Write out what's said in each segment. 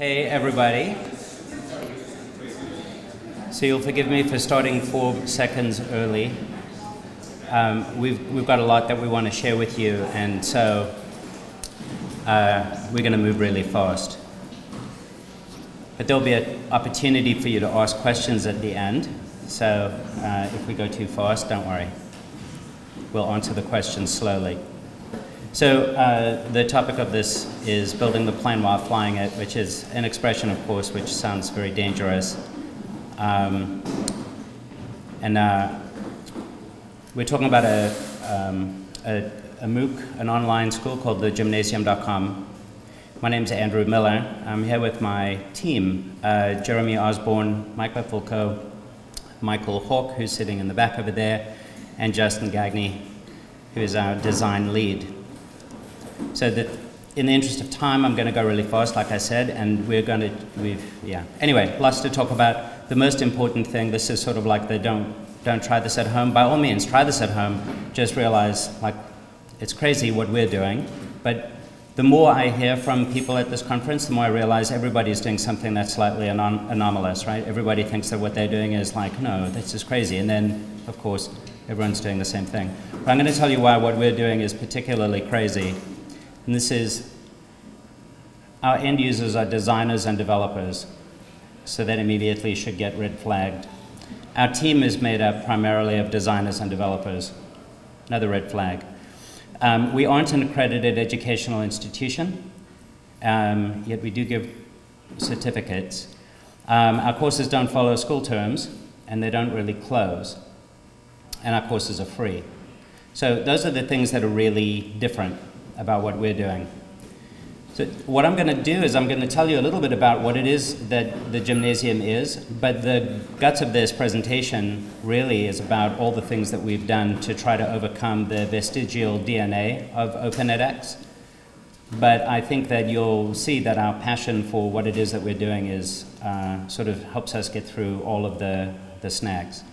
Hey everybody. So you'll forgive me for starting 4 seconds early. We've got a lot that we want to share with you, and so we're going to move really fast. But there'll be an opportunity for you to ask questions at the end, so if we go too fast, don't worry. We'll answer the questions slowly. So the topic of this is building the plane while flying it, which is an expression, of course, which sounds very dangerous. We're talking about a MOOC, an online school called the Gymnasium.com. My name's Andrew Miller. I'm here with my team, Jeremy Osborn, Mike Bifulco, Michael Hawk, who's sitting in the back over there, and Justin Gagney, who is our design lead. So that in the interest of time, I'm going to go really fast, like I said, and Anyway, lots to talk about. The most important thing, this is sort of like the don't try this at home. By all means, try this at home. Just realize, like, it's crazy what we're doing. But the more I hear from people at this conference, the more I realize everybody's doing something that's slightly anomalous, right? Everybody thinks that what they're doing is like, no, this is crazy. And then, of course, everyone's doing the same thing. But I'm going to tell you why what we're doing is particularly crazy. And this is, our end users are designers and developers, so that immediately should get red flagged. Our team is made up primarily of designers and developers, another red flag. We aren't an accredited educational institution, yet we do give certificates. Our courses don't follow school terms, and they don't really close. And our courses are free. So those are the things that are really different about what we're doing. So what I'm going to do is I'm going to tell you a little bit about what it is that the Gymnasium is, but the guts of this presentation really is about all the things that we've done to try to overcome the vestigial DNA of Open edX. But I think that you'll see that our passion for what it is that we're doing is sort of helps us get through all of the snags.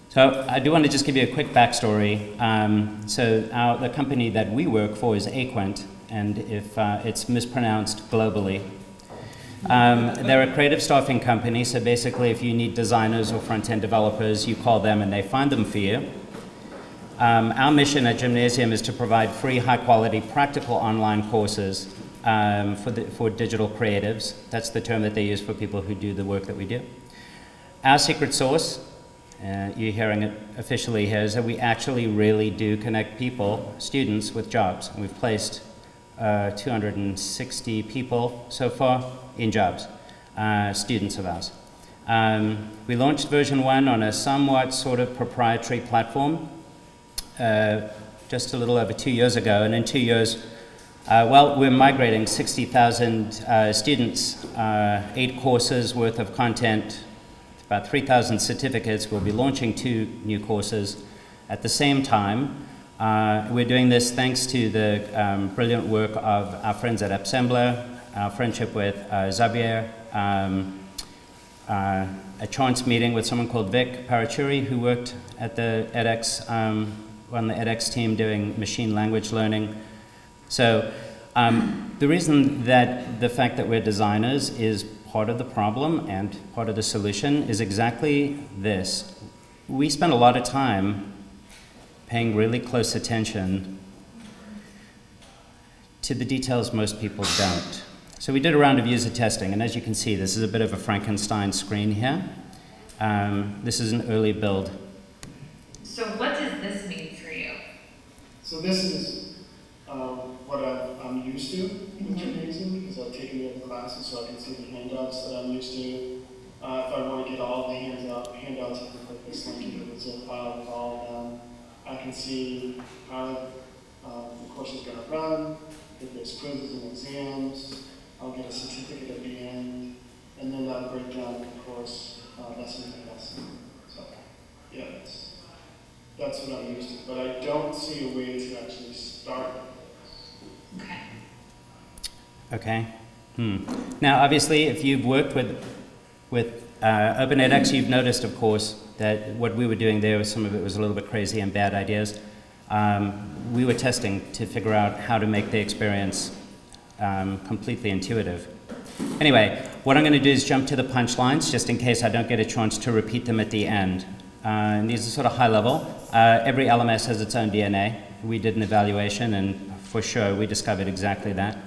So I do want to just give you a quick backstory. The company that we work for is Aquent, and if it's mispronounced globally. They're a creative staffing company, so basically if you need designers or front-end developers, you call them and they find them for you. Our mission at Gymnasium is to provide free, high-quality, practical online courses for digital creatives. That's the term that they use for people who do the work that we do. Our secret sauce, you're hearing it officially here, is that we actually really do connect people, students, with jobs. And we've placed 260 people so far in jobs, students of ours. We launched version 1 on a somewhat sort of proprietary platform just a little over 2 years ago, and in 2 years, we're migrating 60,000 students, 8 courses worth of content, about 3,000 certificates. We'll be launching 2 new courses at the same time. We're doing this thanks to the brilliant work of our friends at Appsembler, our friendship with Xavier, a chance meeting with someone called Vic Parachuri, who worked at the edX, on the edX team doing machine language learning. So the reason that the fact that we're designers is part of the problem and part of the solution is exactly this. We spend a lot of time paying really close attention to the details most people don't. So we did a round of user testing, and as you can see, this is a bit of a Frankenstein screen here. This is an early build. So what does this mean for you? So this is what I'm used to in Gymnasium, because I've taken the other classes, so I can see the handouts that I'm used to. If I want to get all the handouts, I can click this link into the zip file with all of them. I can see how the course is going to run, if there's quizzes and exams. I'll get a certificate at the end, and then that'll break down the course lesson by lesson. So, yeah, that's what I'm used to. But I don't see a way to actually start. Okay. Okay. Now, obviously, if you've worked with Open edX, you've noticed, of course, that what we were doing there, some of it was a little bit crazy and bad ideas. We were testing to figure out how to make the experience completely intuitive. Anyway, what I'm going to do is jump to the punchlines, just in case I don't get a chance to repeat them at the end. And these are sort of high level. Every LMS has its own DNA. We did an evaluation, and for sure we discovered exactly that.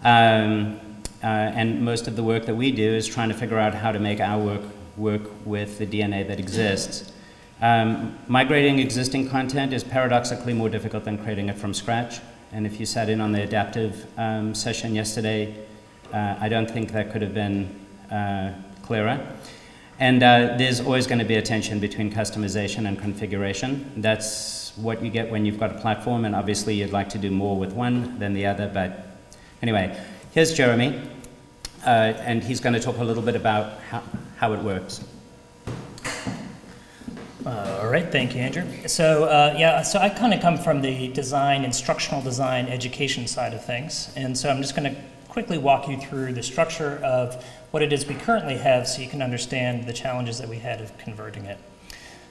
And most of the work that we do is trying to figure out how to make our work with the DNA that exists. Migrating existing content is paradoxically more difficult than creating it from scratch. And if you sat in on the adaptive session yesterday, I don't think that could have been clearer. And there's always going to be a tension between customization and configuration. That's what you get when you've got a platform, and obviously you'd like to do more with one than the other. But anyway, here's Jeremy, and he's going to talk a little bit about how it works. All right, thank you, Andrew. So so I kind of come from the design, instructional design, education side of things, and so I'm just going to quickly walk you through the structure of what it is we currently have so you can understand the challenges that we had of converting it.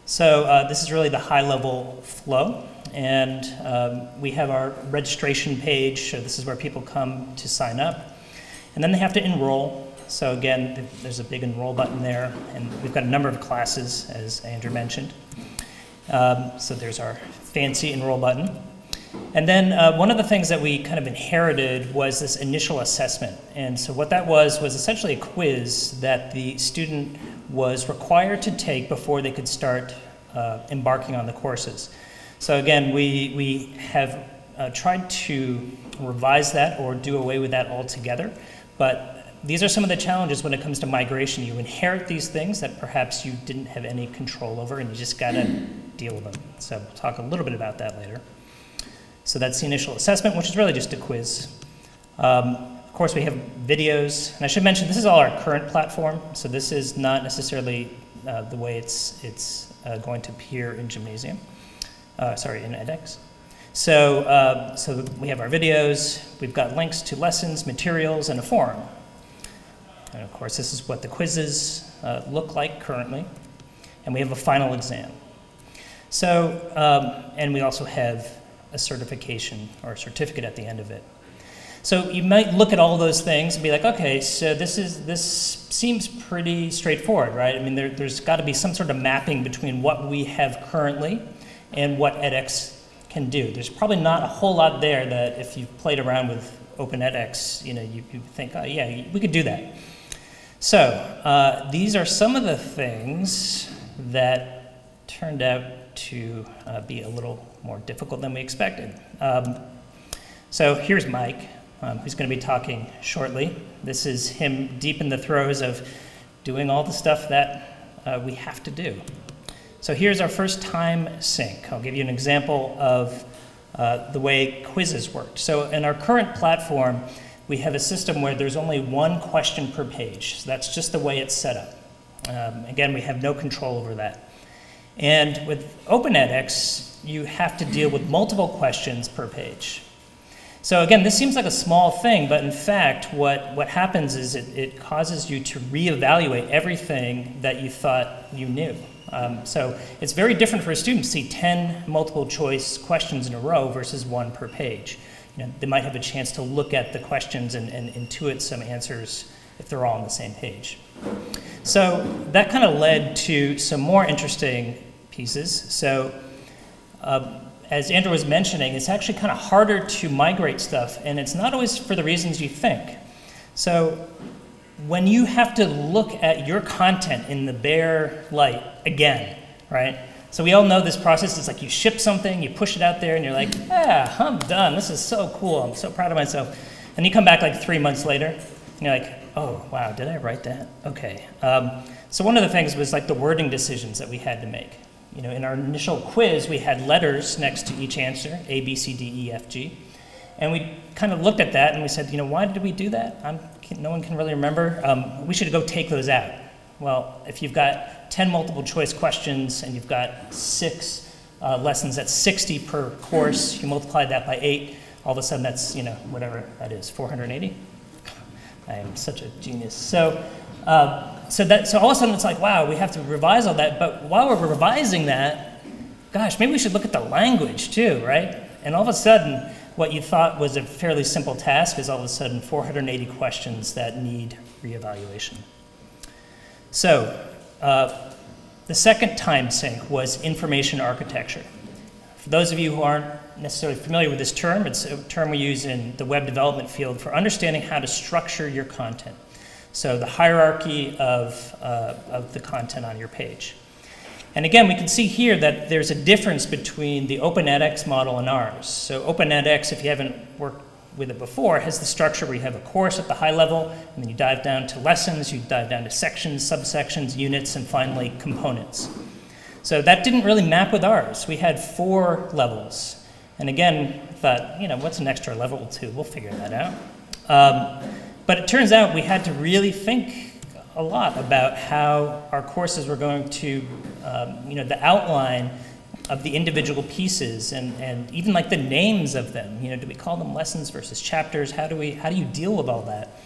So this is really the high-level flow, and we have our registration page, so this is where people come to sign up, and then they have to enroll. So again, there's a big enroll button there, and we've got a number of classes, as Andrew mentioned. So there's our fancy enroll button. And then one of the things that we kind of inherited was this initial assessment. And so what that was essentially a quiz that the student was required to take before they could start embarking on the courses. So again, we have tried to revise that or do away with that altogether. But these are some of the challenges when it comes to migration. You inherit these things that perhaps you didn't have any control over, and you just got to deal with them. So we'll talk a little bit about that later. So that's the initial assessment, which is really just a quiz. Of course, we have videos. And I should mention, this is all our current platform. So this is not necessarily the way it's going to appear in Gymnasium. In edX. So, so we have our videos. We've got links to lessons, materials, and a forum. And of course, this is what the quizzes look like currently. And we have a final exam. So, and we also have a certification or a certificate at the end of it. So you might look at all those things and be like, okay, so this seems pretty straightforward, right? I mean, there's got to be some sort of mapping between what we have currently and what edX can do. There's probably not a whole lot there that if you've played around with OpenEdX, you think, oh yeah, we could do that. So these are some of the things that turned out to be a little more difficult than we expected. So here's Mike, who's going to be talking shortly. This is him deep in the throes of doing all the stuff that we have to do. So here's our first time sync. I'll give you an example of the way quizzes worked. So in our current platform, we have a system where there's only one question per page. So that's just the way it's set up. Again, we have no control over that. And with OpenEdX, you have to deal with multiple questions per page. So again, this seems like a small thing, but in fact, what happens is it causes you to reevaluate everything that you thought you knew. So it's very different for a student to see 10 multiple choice questions in a row versus one per page. They might have a chance to look at the questions and intuit some answers if they're all on the same page. So that kind of led to some more interesting pieces. So as Andrew was mentioning, it's actually kind of harder to migrate stuff, and it's not always for the reasons you think. So when you have to look at your content in the bare light again, right? So we all know this process. It's like you ship something, you push it out there, and you're like, yeah, I'm done. This is so cool. I'm so proud of myself. And you come back like 3 months later, and you're like, oh, wow, did I write that? Okay. So one of the things was like the wording decisions that we had to make. In our initial quiz, we had letters next to each answer, A, B, C, D, E, F, G. And we kind of looked at that and we said, why did we do that? No one can really remember. We should go take those out. Well, if you've got 10 multiple choice questions and you've got 6 lessons, that's 60 per course. You multiply that by 8, all of a sudden that's, whatever that is, 480? I am such a genius. So all of a sudden it's like, wow, we have to revise all that. But while we're revising that, gosh, maybe we should look at the language too, right? And all of a sudden, what you thought was a fairly simple task is all of a sudden 480 questions that need reevaluation. So the second time sink was information architecture. For those of you who aren't necessarily familiar with this term, it's a term we use in the web development field for understanding how to structure your content. So the hierarchy of the content on your page. And again, we can see here that there's a difference between the OpenEdX model and ours. So OpenEdX, if you haven't worked with it before, has the structure where you have a course at the high level, and then you dive down to lessons, you dive down to sections, subsections, units, and finally components. So that didn't really map with ours. We had 4 levels. And again, I thought, you know, what's an extra level 2? We'll figure that out. But it turns out we had to really think a lot about how our courses were going to, you know, the outline of the individual pieces and even like the names of them. You know, do we call them lessons versus chapters? How do you deal with all that?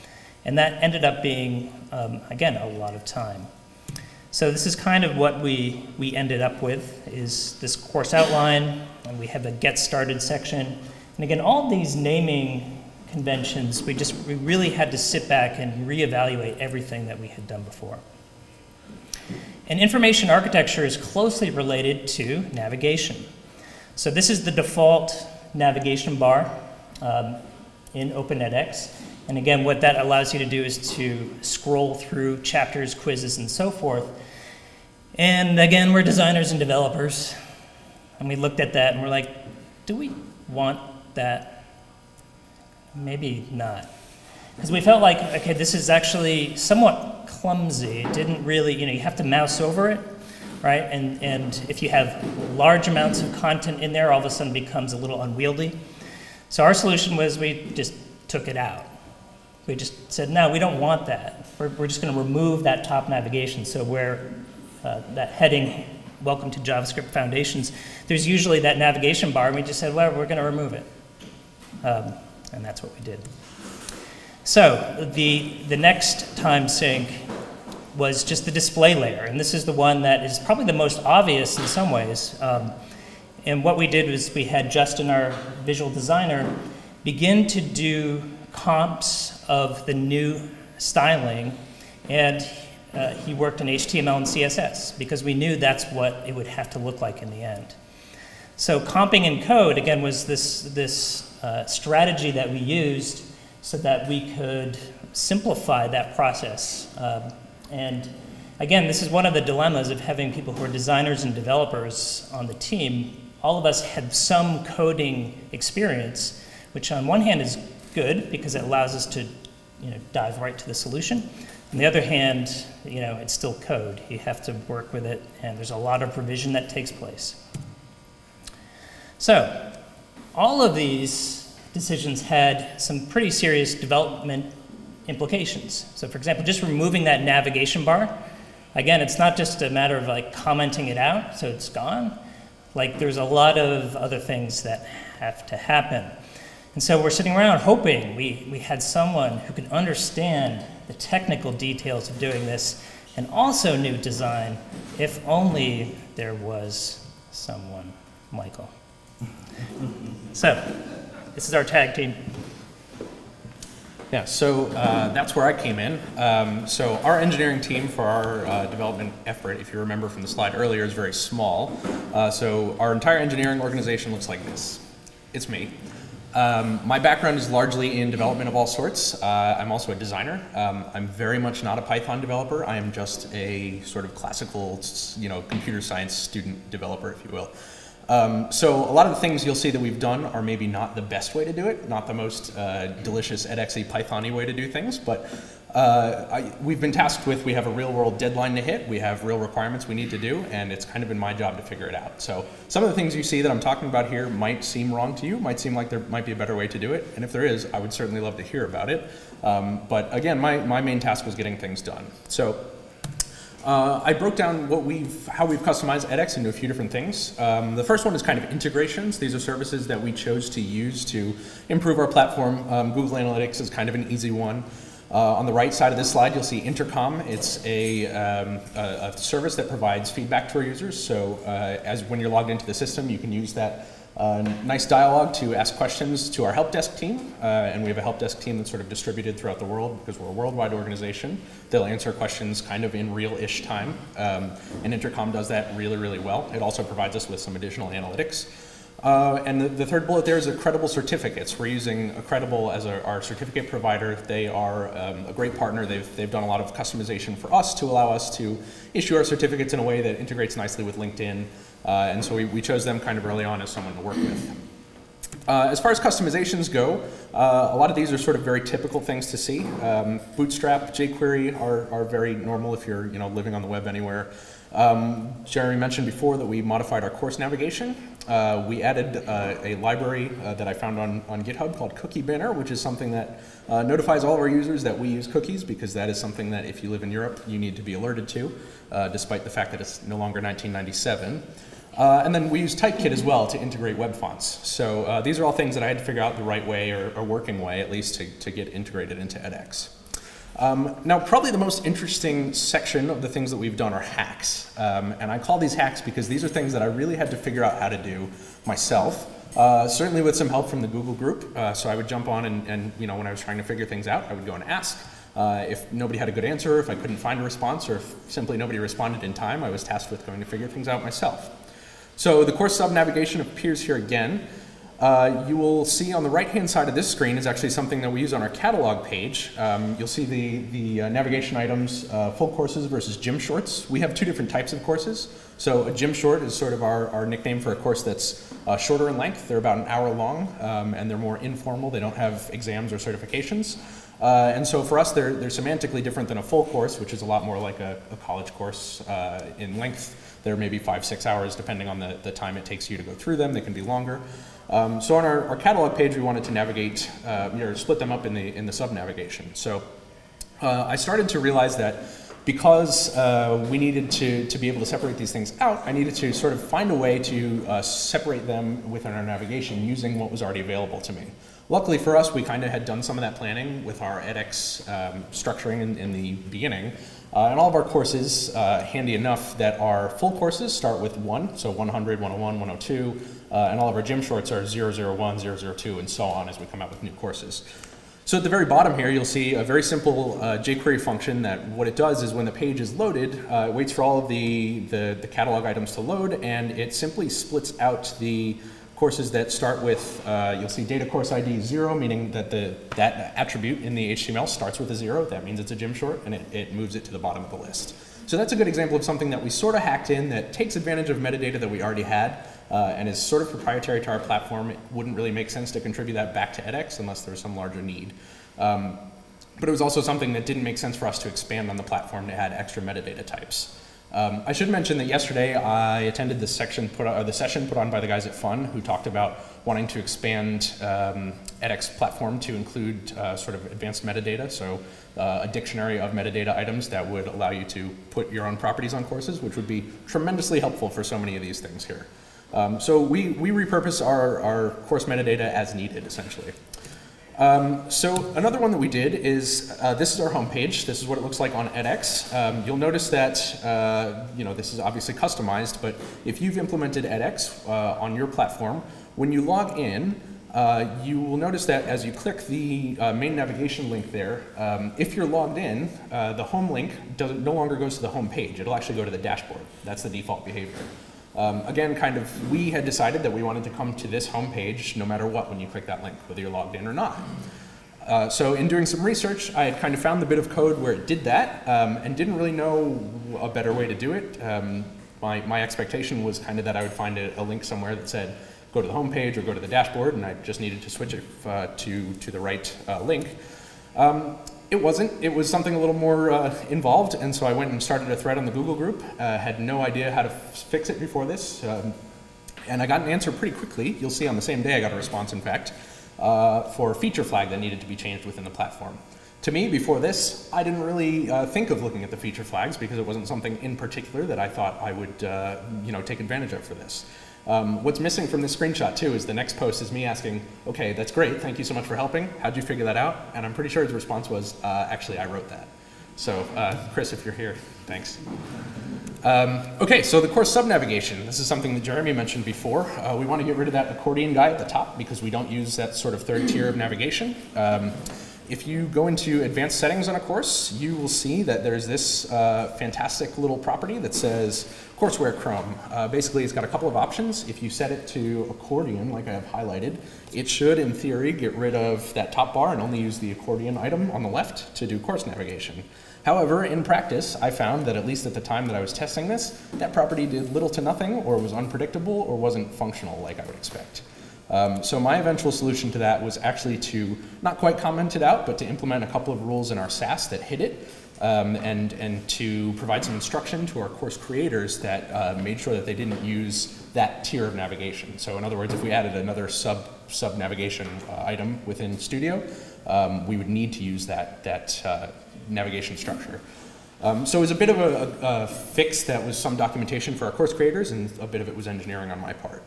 And that ended up being, again, a lot of time. So this is kind of what we ended up with, is this course outline, and we have a get started section. And again, all these naming conventions, we really had to sit back and reevaluate everything that we had done before. And information architecture is closely related to navigation. So this is the default navigation bar in OpenEdX. And again, what that allows you to do is to scroll through chapters, quizzes, and so forth. And again, we're designers and developers. And we looked at that and we're like, do we want that? Maybe not. Because we felt like, okay, this is actually somewhat clumsy. It didn't really, you know, you have to mouse over it, right? And if you have large amounts of content in there, all of a sudden it becomes a little unwieldy. So our solution was we just took it out. We just said, no, we don't want that. We're just going to remove that top navigation. So where that heading, Welcome to JavaScript Foundations, there's usually that navigation bar, and we just said, well, we're going to remove it. And that's what we did. So the next time sink was just the display layer. And this is the one that is probably the most obvious in some ways. And what we did was we had Justin, our visual designer, begin to do comps of the new styling. And he worked in HTML and CSS because we knew that's what it would have to look like in the end. So comping in code, again, was this strategy that we used so that we could simplify that process. And again, this is one of the dilemmas of having people who are designers and developers on the team. All of us had some coding experience, which on one hand is good because it allows us to, you know, dive right to the solution. On the other hand, you know, it's still code. You have to work with it, and there's a lot of revision that takes place. So all of these decisions had some pretty serious development implications. So for example, just removing that navigation bar, again, it's not just a matter of like commenting it out, so it's gone. Like there's a lot of other things that have to happen. And so we're sitting around hoping we had someone who could understand the technical details of doing this and also knew design, if only there was someone, Michael. So this is our tag team. Yeah, so that's where I came in. So our engineering team for our development effort, if you remember from the slide earlier, is very small. So our entire engineering organization looks like this. It's me. My background is largely in development of all sorts. I'm also a designer. I'm very much not a Python developer. I am just a sort of classical, you know, computer science student developer, if you will. So a lot of the things you'll see that we've done are maybe not the best way to do it, not the most delicious edX-y Python-y way to do things, but we've been tasked with, we have a real world deadline to hit, we have real requirements we need to do, and it's kind of been my job to figure it out. So some of the things you see that I'm talking about here might seem wrong to you, might seem like there might be a better way to do it, and if there is, I would certainly love to hear about it. But again, my main task was getting things done. So I broke down how we've customized edX into a few different things. The first one is kind of integrations. These are services that we chose to use to improve our platform. Google Analytics is kind of an easy one. On the right side of this slide, you'll see Intercom. It's a service that provides feedback to our users. So when you're logged into the system, you can use that nice dialogue to ask questions to our help desk team, and we have a help desk team that's sort of distributed throughout the world because we're a worldwide organization. They'll answer questions kind of in real-ish time, and Intercom does that really, really well. It also provides us with some additional analytics. And the third bullet there is Accredible certificates. We're using Accredible as our certificate provider. They are a great partner. They've done a lot of customization for us to allow us to issue our certificates in a way that integrates nicely with LinkedIn. And so we chose them kind of early on as someone to work with. As far as customizations go, a lot of these are sort of very typical things to see. Bootstrap, jQuery are very normal if you're living on the web anywhere. Jeremy mentioned before that we modified our course navigation. We added a library that I found on GitHub called Cookie Banner, which is something that notifies all of our users that we use cookies, because that is something that if you live in Europe, you need to be alerted to, despite the fact that it's no longer 1997. And then we use Typekit as well to integrate web fonts. So these are all things that I had to figure out the right way, or working way at least, to get integrated into edX. Now, probably the most interesting section of the things that we've done are hacks. And I call these hacks because these are things that I really had to figure out how to do myself, certainly with some help from the Google group. So I would jump on and when I was trying to figure things out, I would go and ask. If nobody had a good answer, if I couldn't find a response, or if simply nobody responded in time, I was tasked with going to figure things out myself. So the course sub-navigation appears here again. You will see on the right-hand side of this screen is actually something that we use on our catalog page. You'll see the navigation items, full courses versus gym shorts. We have two different types of courses. So a gym short is sort of our nickname for a course that's shorter in length. They're about an hour long, and they're more informal. They don't have exams or certifications. And so for us, they're semantically different than a full course, which is a lot more like a college course in length. They're maybe 5-6 hours, depending on the time it takes you to go through them. They can be longer. So on our catalog page, we wanted to navigate, split them up in the sub-navigation. So I started to realize that because we needed to be able to separate these things out, I needed to sort of find a way to separate them within our navigation using what was already available to me. Luckily for us, we kind of had done some of that planning with our edX structuring in the beginning. And all of our courses, handy enough that our full courses start with 1, so 100, 101, 102, and all of our gym shorts are 001, 002, and so on as we come out with new courses. So at the very bottom here, you'll see a very simple jQuery function that what it does is when the page is loaded, it waits for all of the catalog items to load, and it simply splits out the courses that start with, you'll see data course ID 0, meaning that that attribute in the HTML starts with a 0. That means it's a gym short, and it moves it to the bottom of the list. So that's a good example of something that we sort of hacked in that takes advantage of metadata that we already had and is sort of proprietary to our platform. It wouldn't really make sense to contribute that back to edX unless there's some larger need. But it was also something that didn't make sense for us to expand on the platform to add extra metadata types. I should mention that yesterday I attended the session put on by the guys at Fun, who talked about wanting to expand edX platform to include sort of advanced metadata, so a dictionary of metadata items that would allow you to put your own properties on courses, which would be tremendously helpful for so many of these things here. So we repurpose our course metadata as needed, essentially. So another one that we did is, this is our homepage. This is what it looks like on edX. You'll notice that, this is obviously customized, but if you've implemented edX on your platform, when you log in, you will notice that as you click the main navigation link there, if you're logged in, the home link no longer goes to the home page. It'll actually go to the dashboard. That's the default behavior. Again, we had decided that we wanted to come to this home page no matter what when you click that link, whether you're logged in or not. So in doing some research, I had kind of found the bit of code where it did that and didn't really know a better way to do it. My expectation was kind of that I would find a link somewhere that said, go to the home page or go to the dashboard, and I just needed to switch it to the right link. It wasn't. It was something a little more involved, and so I went and started a thread on the Google group. Had no idea how to fix it before this, and I got an answer pretty quickly. You'll see on the same day I got a response, in fact, for a feature flag that needed to be changed within the platform. To me, before this, I didn't really think of looking at the feature flags because it wasn't something in particular that I thought I would take advantage of for this. What's missing from this screenshot too is the next post is me asking, okay, that's great, thank you so much for helping, how'd you figure that out? And I'm pretty sure his response was, actually I wrote that. So Chris, if you're here, thanks. Okay, so the course sub-navigation. This is something that Jeremy mentioned before. We want to get rid of that accordion guy at the top because we don't use that sort of third tier of navigation. If you go into advanced settings on a course, you will see that there's this fantastic little property that says courseware Chrome. Basically, it's got a couple of options. If you set it to accordion, like I have highlighted, it should, in theory, get rid of that top bar and only use the accordion item on the left to do course navigation. However, in practice, I found that at least at the time that I was testing this, that property did little to nothing, or was unpredictable, or wasn't functional like I would expect. So my eventual solution to that was actually to not quite comment it out, but to implement a couple of rules in our SAS that hit it, and to provide some instruction to our course creators that made sure that they didn't use that tier of navigation. So in other words, if we added another sub navigation item within Studio, we would need to use that navigation structure. So it was a bit of a fix that was some documentation for our course creators, and a bit of it was engineering on my part.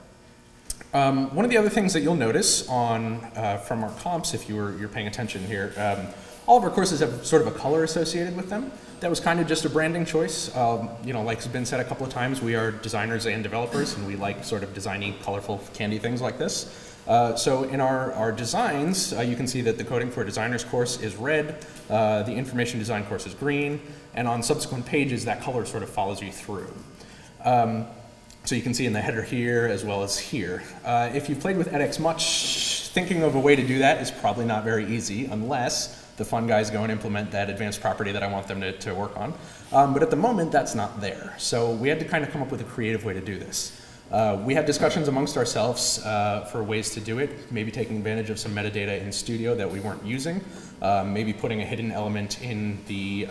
One of the other things that you'll notice on from our comps, if you're paying attention here, all of our courses have sort of a color associated with them. That was kind of just a branding choice. You know, like has been said a couple of times, we are designers and developers, and we like sort of designing colorful, candy things like this. So in our designs, you can see that the coding for a designer's course is red, the information design course is green, and on subsequent pages, that color sort of follows you through. So you can see in the header here as well as here. If you've played with edX much, thinking of a way to do that is probably not very easy unless the fun guys go and implement that advanced property that I want them to work on. But at the moment, that's not there. So we had to kind of come up with a creative way to do this. We had discussions amongst ourselves for ways to do it, maybe taking advantage of some metadata in Studio that we weren't using, maybe putting a hidden element in the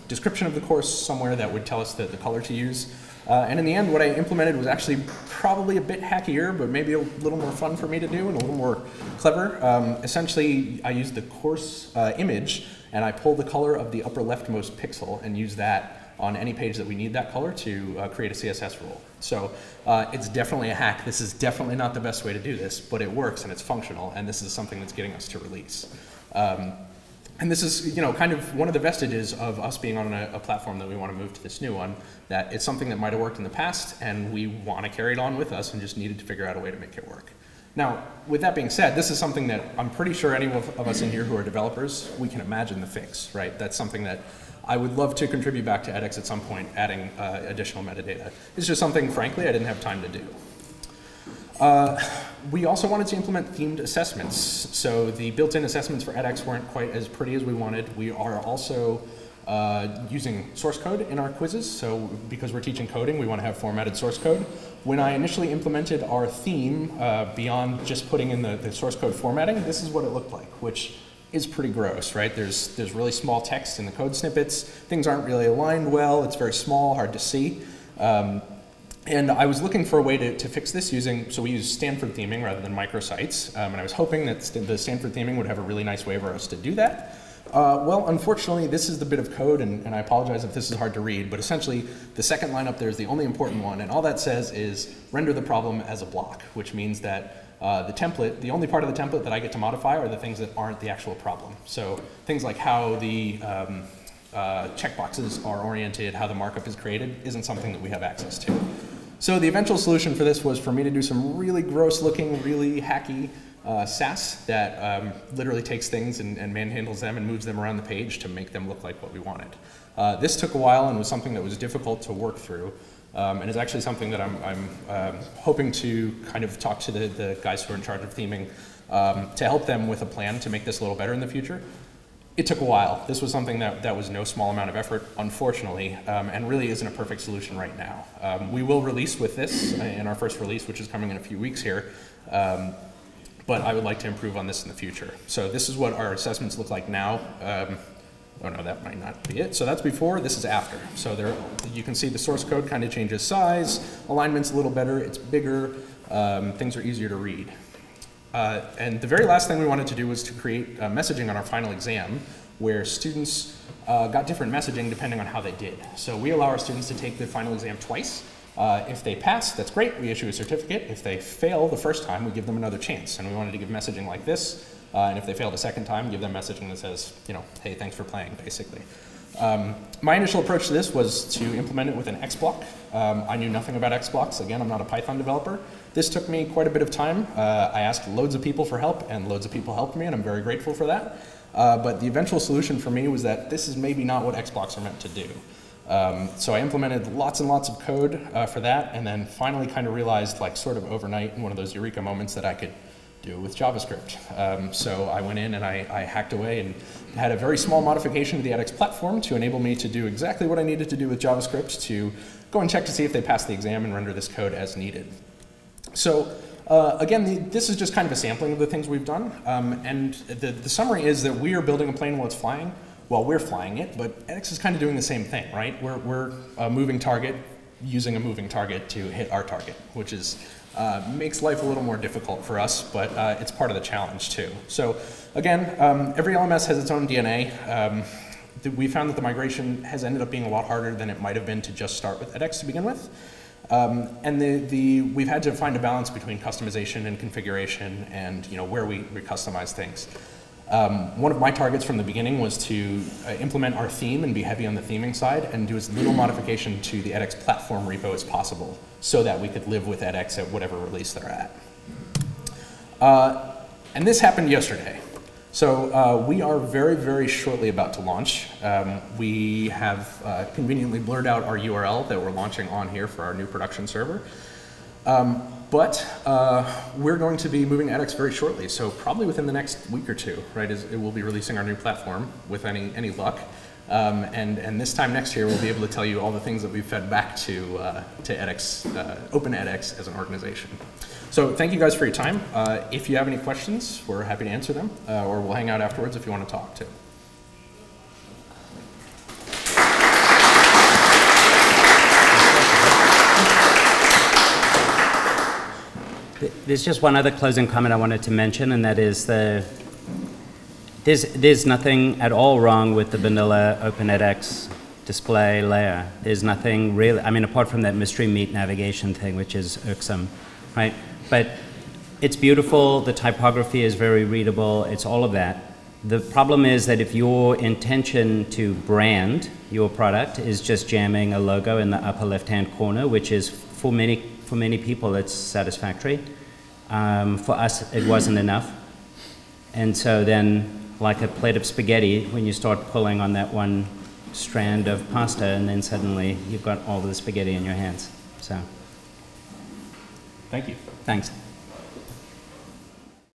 description of the course somewhere that would tell us the color to use. And in the end, what I implemented was actually probably a bit hackier, but maybe a little more fun for me to do and a little more clever. Essentially, I used the course image, and I pulled the color of the upper leftmost pixel and used that on any page that we need that color to create a CSS rule. So it's definitely a hack. This is definitely not the best way to do this, but it works and it's functional, and this is something that's getting us to release. And this is, you know, kind of one of the vestiges of us being on a platform that we want to move to this new one, that it's something that might have worked in the past, and we want to carry it on with us and just needed to figure out a way to make it work. Now, with that being said, this is something that I'm pretty sure any of us in here who are developers, we can imagine the fix, right? That's something that I would love to contribute back to edX at some point, adding additional metadata. It's just something, frankly, I didn't have time to do. We also wanted to implement themed assessments. So the built-in assessments for edX weren't quite as pretty as we wanted. We are also using source code in our quizzes. So because we're teaching coding, we want to have formatted source code. When I initially implemented our theme, beyond just putting in the source code formatting, this is what it looked like, which is pretty gross, right? There's really small text in the code snippets. Things aren't really aligned well. It's very small, hard to see. And I was looking for a way to fix this using, so we use Stanford theming rather than microsites, and I was hoping that the Stanford theming would have a really nice way for us to do that. Well, unfortunately, this is the bit of code, and I apologize if this is hard to read, but essentially, the second line up there is the only important one, and all that says is render the problem as a block, which means that the only part of the template that I get to modify are the things that aren't the actual problem. So things like how the checkboxes are oriented, how the markup is created, isn't something that we have access to. So the eventual solution for this was for me to do some really gross looking, really hacky SAS that literally takes things and manhandles them and moves them around the page to make them look like what we wanted. This took a while and was something that was difficult to work through, and is actually something that I'm hoping to kind of talk to the guys who are in charge of theming to help them with a plan to make this a little better in the future. It took a while. This was something that was no small amount of effort, unfortunately, and really isn't a perfect solution right now. We will release with this in our first release, which is coming in a few weeks here, but I would like to improve on this in the future. So this is what our assessments look like now. Oh no, that might not be it. So that's before, this is after. So there, you can see the source code kind of changes size, alignment's a little better, it's bigger, things are easier to read. And the very last thing we wanted to do was to create messaging on our final exam where students got different messaging depending on how they did. So we allow our students to take the final exam twice. If they pass, that's great, we issue a certificate. If they fail the first time, we give them another chance. And we wanted to give messaging like this. And if they fail the second time, give them messaging that says, you know, hey, thanks for playing, basically. My initial approach to this was to implement it with an XBlock. I knew nothing about XBlocks. Again, I'm not a Python developer. This took me quite a bit of time. I asked loads of people for help, and loads of people helped me, and I'm very grateful for that. But the eventual solution for me was that this is maybe not what XBlocks are meant to do. So I implemented lots and lots of code for that, and then finally kind of realized, like sort of overnight in one of those eureka moments, that I could do it with JavaScript. So I went in and I hacked away and had a very small modification to the edX platform to enable me to do exactly what I needed to do with JavaScript, to go and check to see if they passed the exam and render this code as needed. So again, this is just kind of a sampling of the things we've done. And the summary is that we are building a plane while it's flying, while we're flying it, but edX is kind of doing the same thing, right? We're a moving target using a moving target to hit our target, which is makes life a little more difficult for us, but it's part of the challenge too. So again, every LMS has its own DNA. We found that the migration has ended up being a lot harder than it might have been to just start with edX to begin with. And we've had to find a balance between customization and configuration and where we customize things. One of my targets from the beginning was to implement our theme and be heavy on the theming side and do as little modification to the edX platform repo as possible so that we could live with edX at whatever release they're at. And this happened yesterday. So we are very, very shortly about to launch. We have conveniently blurred out our URL that we're launching on here for our new production server. But we're going to be moving edX very shortly, so probably within the next week or two, right? It will be releasing our new platform with any luck. And this time next year, we'll be able to tell you all the things that we've fed back to edX, Open edX as an organization. So thank you guys for your time. If you have any questions, we're happy to answer them, or we'll hang out afterwards if you want to talk too. There's just one other closing comment I wanted to mention, and that is there's nothing at all wrong with the vanilla OpenEdX display layer. There's nothing really, I mean, apart from that mystery meat navigation thing, which is irksome, right? But it's beautiful, the typography is very readable, it's all of that. The problem is that if your intention to brand your product is just jamming a logo in the upper left-hand corner, which is for many people it's satisfactory. For us it wasn't enough. And so then, like a plate of spaghetti, when you start pulling on that one strand of pasta, and then suddenly you've got all the spaghetti in your hands. So, thank you. Thanks.